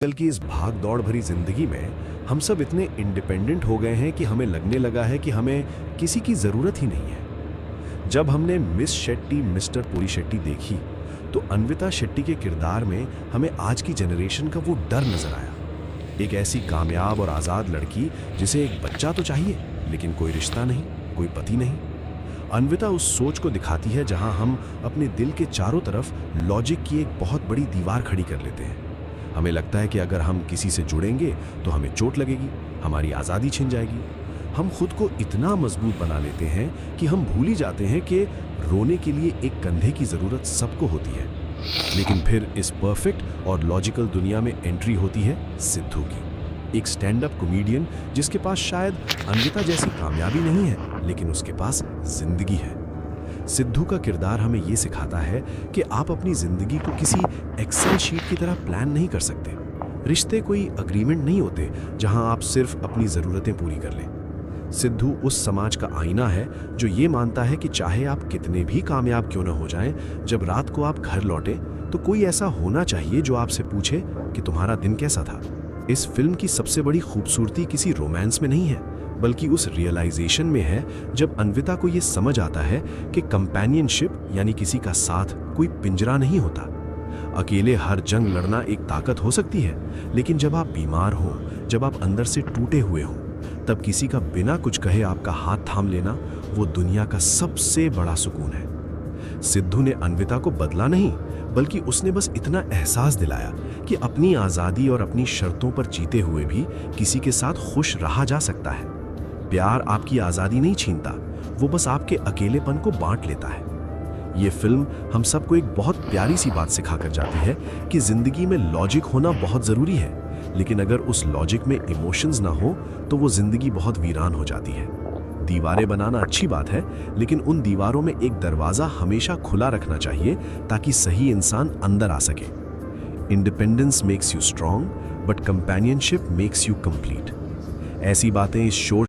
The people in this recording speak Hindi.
कल की इस भाग दौड़ भरी जिंदगी में हम सब इतने इंडिपेंडेंट हो गए हैं कि हमें लगने लगा है कि हमें किसी की जरूरत ही नहीं है। जब हमने मिस शेट्टी मिस्टर पुरी शेट्टी देखी तो अन्विता शेट्टी के किरदार में हमें आज की जनरेशन का वो डर नजर आया। एक ऐसी कामयाब और आज़ाद लड़की जिसे एक बच्चा तो चाहिए लेकिन कोई रिश्ता नहीं, कोई पति नहीं। अन्विता उस सोच को दिखाती है जहां हम अपने दिल के चारों तरफ लॉजिक की एक बहुत बड़ी दीवार खड़ी कर लेते हैं। हमें लगता है कि अगर हम किसी से जुड़ेंगे तो हमें चोट लगेगी, हमारी आज़ादी छिन जाएगी। हम खुद को इतना मजबूत बना लेते हैं कि हम भूल ही जाते हैं कि रोने के लिए एक कंधे की ज़रूरत सबको होती है। लेकिन फिर इस परफेक्ट और लॉजिकल दुनिया में एंट्री होती है सिद्धू की, एक स्टैंड अप कॉमेडियन जिसके पास शायद अन्विता जैसी कामयाबी नहीं है लेकिन उसके पास जिंदगी है। सिद्धू का किरदार हमें ये सिखाता है कि आप अपनी जिंदगी को किसी एक्सेल शीट की तरह प्लान नहीं कर सकते। रिश्ते कोई अग्रीमेंट नहीं होते जहां आप सिर्फ अपनी ज़रूरतें पूरी कर लें। सिद्धू उस समाज का आईना है जो ये मानता है कि चाहे आप कितने भी कामयाब क्यों न हो जाएं, जब रात को आप घर लौटें तो कोई ऐसा होना चाहिए जो आपसे पूछे कि तुम्हारा दिन कैसा था। इस फिल्म की सबसे बड़ी खूबसूरती किसी रोमांस में नहीं है बल्कि उस रियलाइजेशन में है जब अन्विता को ये समझ आता है कि कंपेनियनशिप यानी किसी का साथ कोई पिंजरा नहीं होता। अकेले हर जंग लड़ना एक ताकत हो सकती है लेकिन जब आप बीमार हो, जब आप अंदर से टूटे हुए हो, तब किसी का बिना कुछ कहे आपका हाथ थाम लेना वो दुनिया का सबसे बड़ा सुकून है। सिद्धू ने अन्विता को बदला नहीं बल्कि उसने बस इतना एहसास दिलाया कि अपनी आज़ादी और अपनी शर्तों पर जीते हुए भी किसी के साथ खुश रहा जा सकता है। प्यार आपकी आज़ादी नहीं छीनता, वो बस आपके अकेलेपन को बांट लेता है। ये फिल्म हम सबको एक बहुत प्यारी सी बात सिखा कर जाती है कि जिंदगी में लॉजिक होना बहुत ज़रूरी है, लेकिन अगर उस लॉजिक में इमोशंस ना हो तो वो जिंदगी बहुत वीरान हो जाती है। दीवारें बनाना अच्छी बात है लेकिन उन दीवारों में एक दरवाज़ा हमेशा खुला रखना चाहिए ताकि सही इंसान अंदर आ सके। Independence makes you strong but companionship makes you complete. ऐसी बातें इस शो